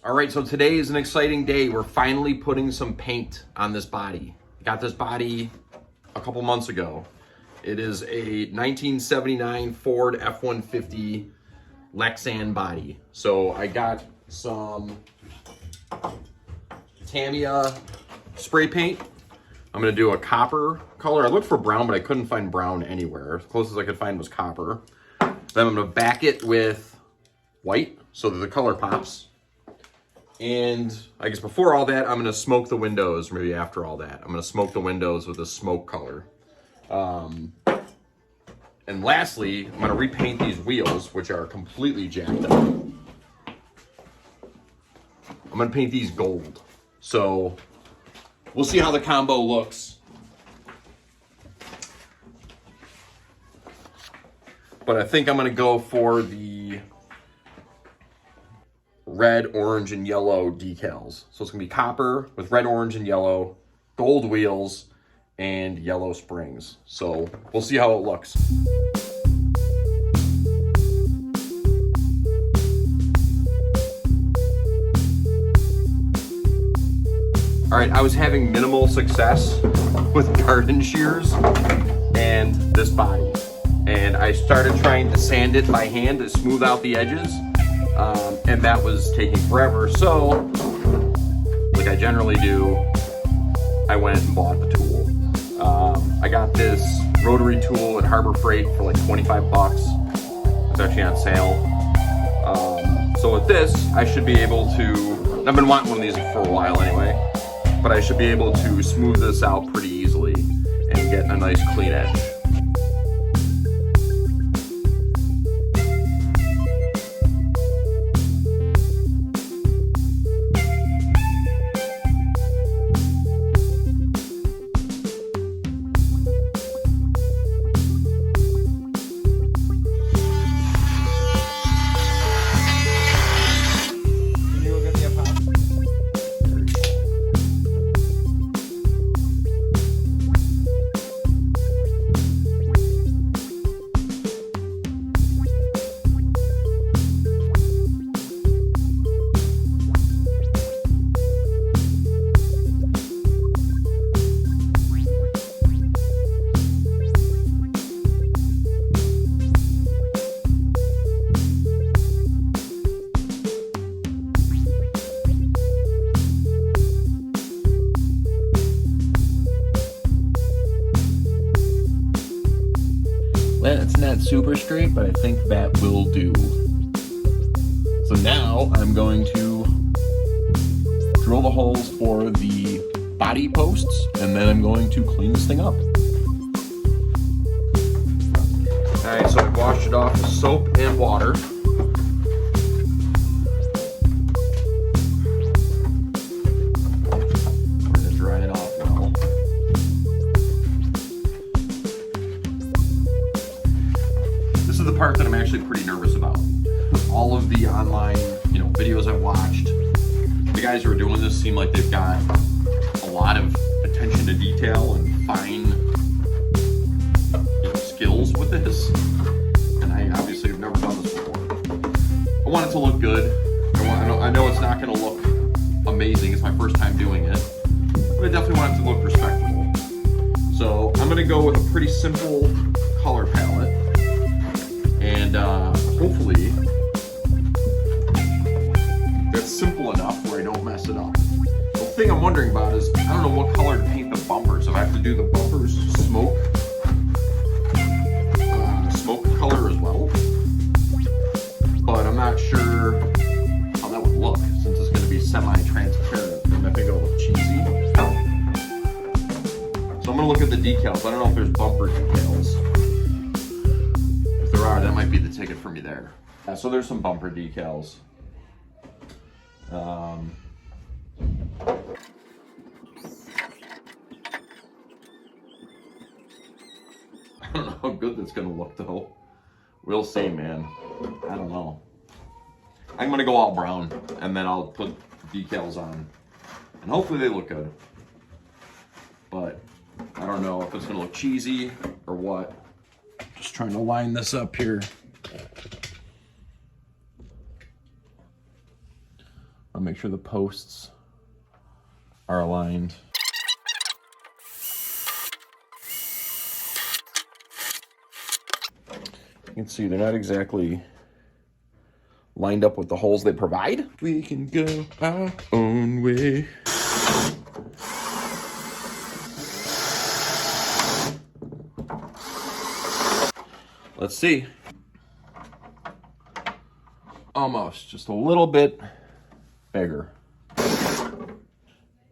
All right, so today is an exciting day. We're finally putting some paint on this body. Got this body a couple months ago. It is a 1979 Ford F-150 Lexan body. So I got some Tamiya spray paint. I'm gonna do a copper color. I looked for brown, but I couldn't find brown anywhere. As close as I could find was copper. Then I'm gonna back it with white so that the color pops. And I guess before all that, I'm gonna smoke the windows, maybe after all that. I'm gonna smoke the windows with a smoke color. And lastly, I'm gonna repaint these wheels, which are completely jacked up. I'm gonna paint these gold. So we'll see how the combo looks. But I think I'm gonna go for the red, orange, and yellow decals. So it's gonna be copper with red, orange, and yellow, gold wheels, and yellow springs. So we'll see how it looks. All right, I was having minimal success with garden shears and this body. And I started trying to sand it by hand to smooth out the edges. And that was taking forever. So, like I generally do, I went and bought the tool. I got this rotary tool at Harbor Freight for like 25 bucks. It's actually on sale. So with this, I should be able to, I've been wanting one of these for a while anyway, but I should be able to smooth this out pretty easily and get a nice clean edge. It's not super straight, but I think that will do. So now I'm going to drill the holes for the body posts, and then I'm going to clean this thing up. All right, so I washed it off with soap and water. I'm gonna dry it off well. This is the part that I'm actually pretty nervous about. All of the online, videos I've watched, the guys who are doing this seem like they've got a lot of attention to detail and fine skills with this. And I obviously have never done this before. I want it to look good. I know it's not going to look amazing. It's my first time doing it, but I definitely want it to look respectable. So I'm going to go with a pretty simple color palette. And hopefully that's simple enough where I don't mess it up. The thing I'm wondering about is, I don't know what color to paint the bumpers. If I have to do the bumpers smoke color as well. But I'm not sure how that would look since it's going to be semi-transparent. I think it'll look cheesy. So I'm going to look at the decals. I don't know if there's bumper decals. If there are, that might be the ticket for me there. Yeah, so there's some bumper decals. I don't know how good that's gonna look though. We'll see, man. I don't know. I'm gonna go all brown and then I'll put decals on. And hopefully they look good. But I don't know if it's gonna look cheesy or what. Just trying to line this up here. I'm make sure the posts are aligned. You can see they're not exactly lined up with the holes they provide. We can go our own way. Let's see. Almost, just a little bit bigger.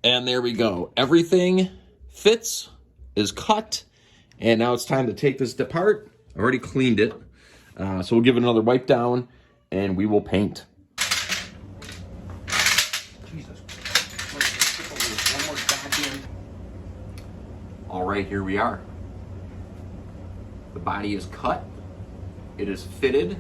And there we go. Everything fits, is cut, and now it's time to take this apart. I already cleaned it, so we'll give it another wipe down, and we will paint. Jesus. All right, here we are. The body is cut, it is fitted,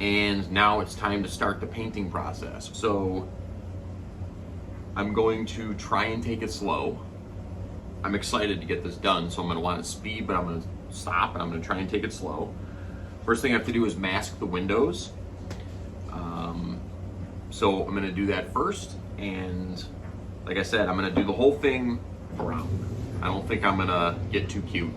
and now it's time to start the painting process. So I'm going to try and take it slow. I'm excited to get this done, so I'm gonna want to speed, but I'm gonna stop and I'm gonna try and take it slow. First thing I have to do is mask the windows. So I'm gonna do that first, and like I said, I'm gonna do the whole thing around. I don't think I'm gonna get too cute.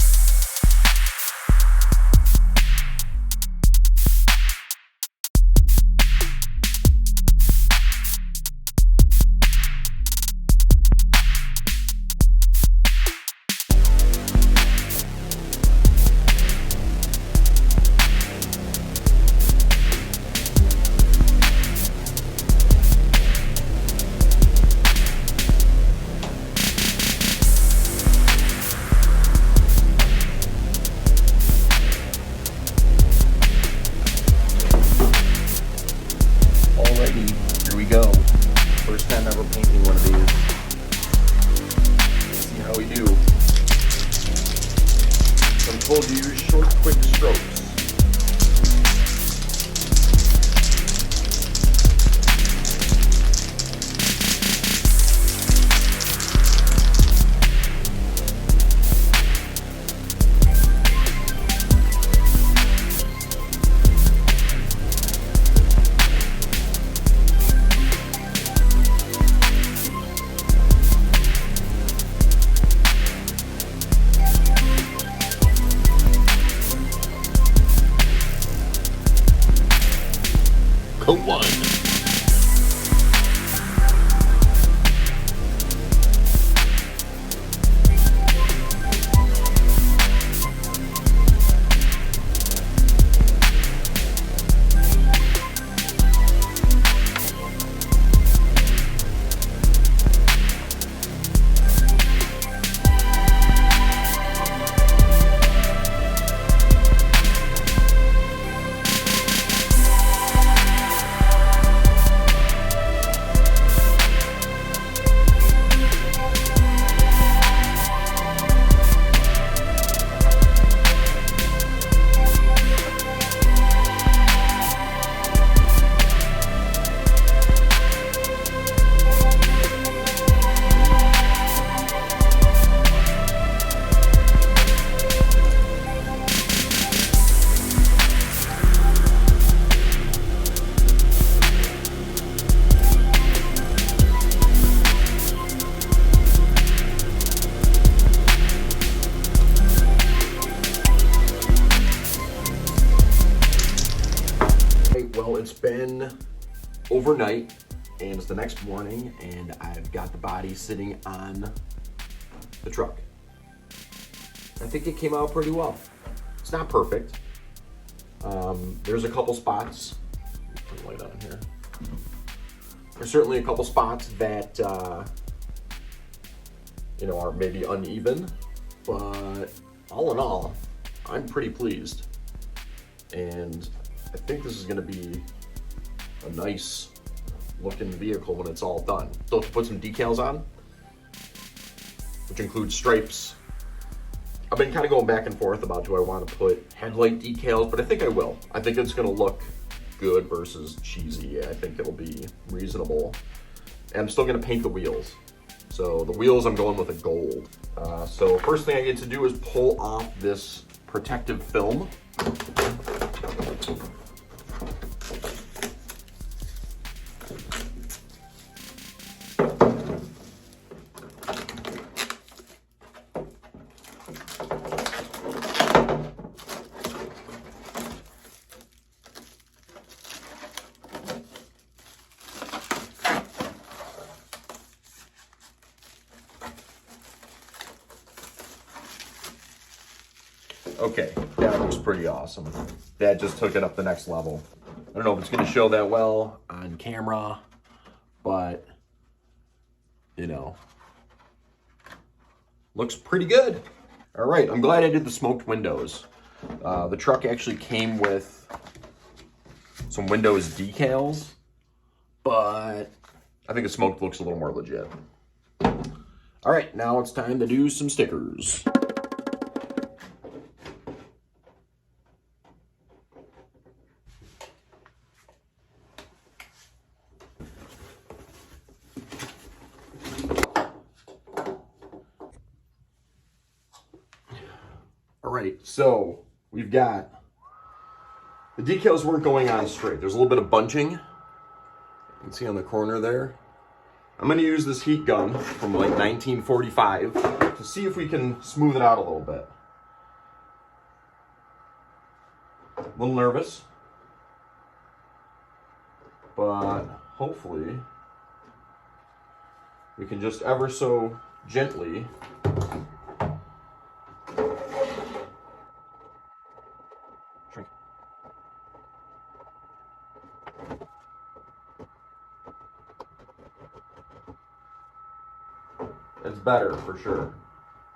Here we go. First time ever painting one of these. Let's see how we do. I'm told to use short, quick strokes. Coat one. Well, it's been overnight and it's the next morning and I've got the body sitting on the truck. I think it came out pretty well. It's not perfect. There's a couple spots. Put the light on here. There's certainly a couple spots that are maybe uneven, but all in all, I'm pretty pleased. And I think this is going to be a nice looking vehicle when it's all done. So to put some decals on, which includes stripes. I've been kind of going back and forth about do I want to put headlight decals, but I think I will. I think it's going to look good versus cheesy. I think it'll be reasonable. And I'm still going to paint the wheels. So the wheels I'm going with a gold. So first thing I get to do is pull off this protective film. Okay, that looks pretty awesome. That just took it up the next level. I don't know if it's going to show that well on camera, but, you know, looks pretty good. All right, I'm glad I did the smoked windows. The truck actually came with some Windows decals, but I think the smoked looks a little more legit. All right, now it's time to do some stickers. All right, so we've got, the decals weren't going on straight. There's a little bit of bunching. You can see on the corner there. I'm gonna use this heat gun from like 1945 to see if we can smooth it out a little bit. A little nervous, but hopefully we can just ever so gently shrink. It's better for sure.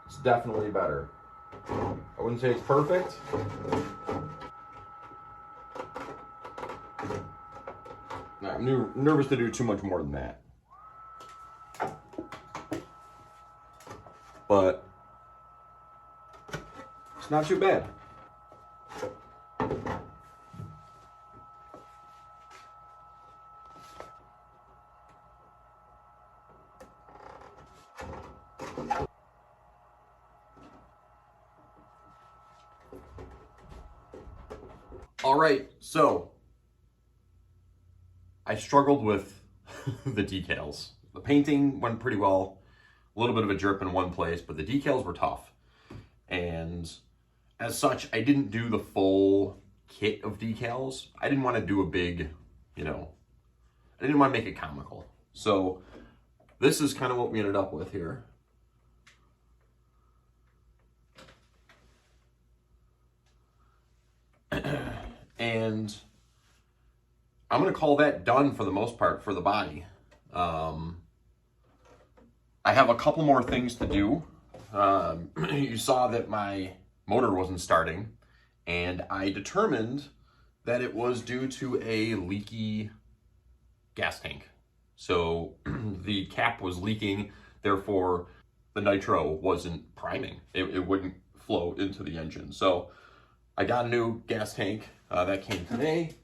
It's definitely better. I wouldn't say it's perfect. No, I'm nervous to do too much more than that. But it's not too bad. All right, so I struggled with the decals. The painting went pretty well, a little bit of a drip in one place, but the decals were tough. And as such, I didn't do the full kit of decals. I didn't want to do a big, you know, I didn't want to make it comical. So this is kind of what we ended up with here. And I'm going to call that done for the most part for the body. I have a couple more things to do. You saw that my motor wasn't starting, and I determined that it was due to a leaky gas tank. So the cap was leaking, therefore the nitro wasn't priming. It wouldn't flow into the engine. So I got a new gas tank that came today,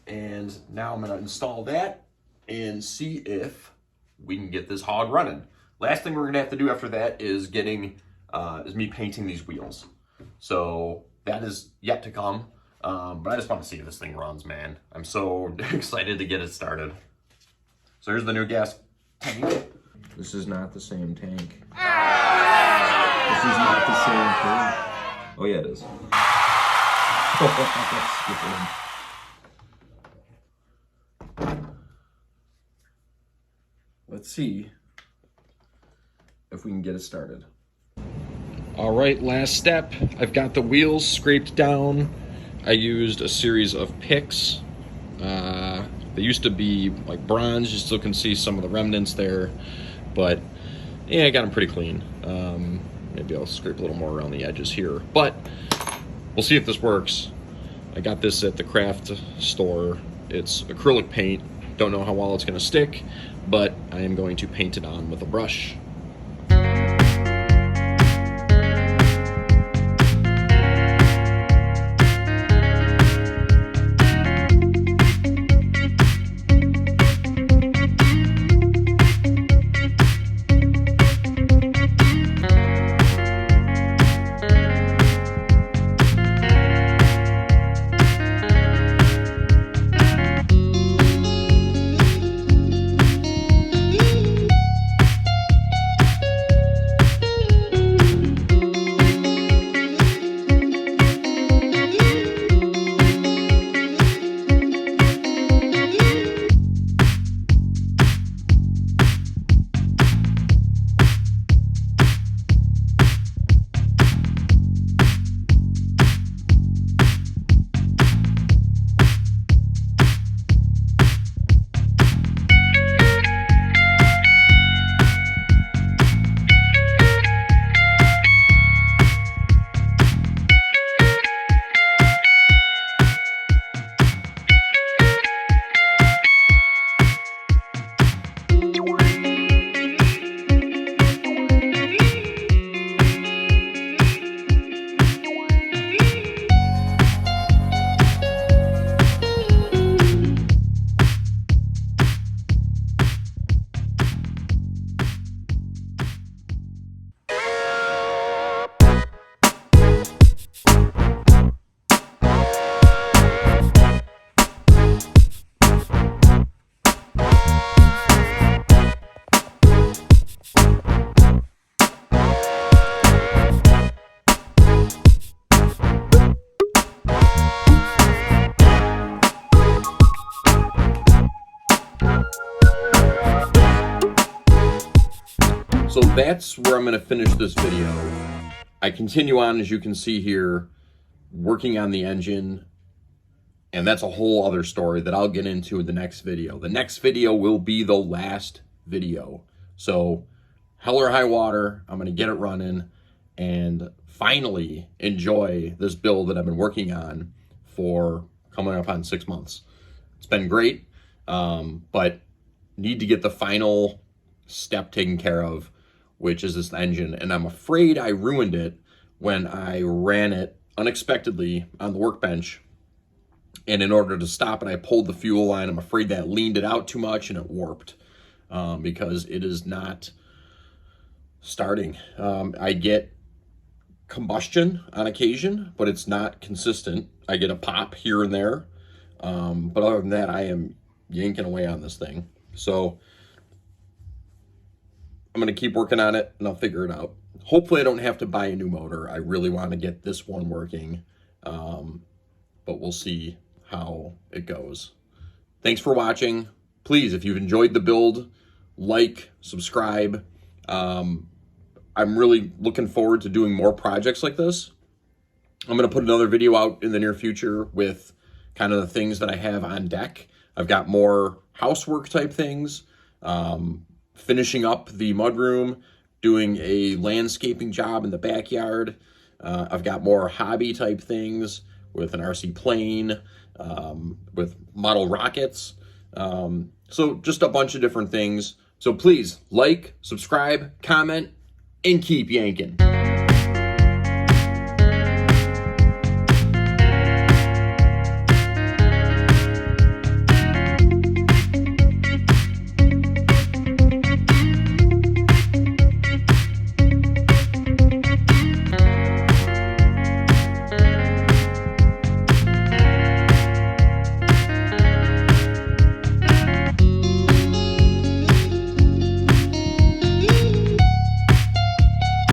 and now I'm gonna install that and see if we can get this hog running. Last thing we're gonna have to do after that is me painting these wheels. So that is yet to come, but I just want to see if this thing runs, man. I'm so excited to get it started. So here's the new gas tank. This is not the same tank. This is not the same thing. Oh yeah, it is. Let's see if we can get it started. All right, last step. I've got the wheels scraped down. I used a series of picks. They used to be like bronze. You still can see some of the remnants there, but yeah, I got them pretty clean. Maybe I'll scrape a little more around the edges here, but we'll see if this works. I got this at the craft store. It's acrylic paint. Don't know how well it's gonna stick, but I am going to paint it on with a brush. that's where I'm going to finish this video. I continue on, as you can see here, working on the engine, and that's a whole other story that I'll get into in the next video. The next video will be the last video. So hell or high water, I'm going to get it running and finally enjoy this build that I've been working on for coming up on 6 months. It's been great, but need to get the final step taken care of, which is this engine. And I'm afraid I ruined it when I ran it unexpectedly on the workbench. And in order to stop it, I pulled the fuel line. I'm afraid that leaned it out too much and it warped because it is not starting. I get combustion on occasion, but it's not consistent. I get a pop here and there. But other than that, I am yanking away on this thing. So I'm going to keep working on it and I'll figure it out. Hopefully I don't have to buy a new motor. I really want to get this one working. But we'll see how it goes. Thanks for watching. Please, if you've enjoyed the build, like, subscribe. I'm really looking forward to doing more projects like this. I'm going to put another video out in the near future with kind of the things that I have on deck. I've got more housework type things, finishing up the mudroom, doing a landscaping job in the backyard. I've got more hobby type things with an RC plane, with model rockets. So just a bunch of different things. So please like, subscribe, comment, and keep yanking.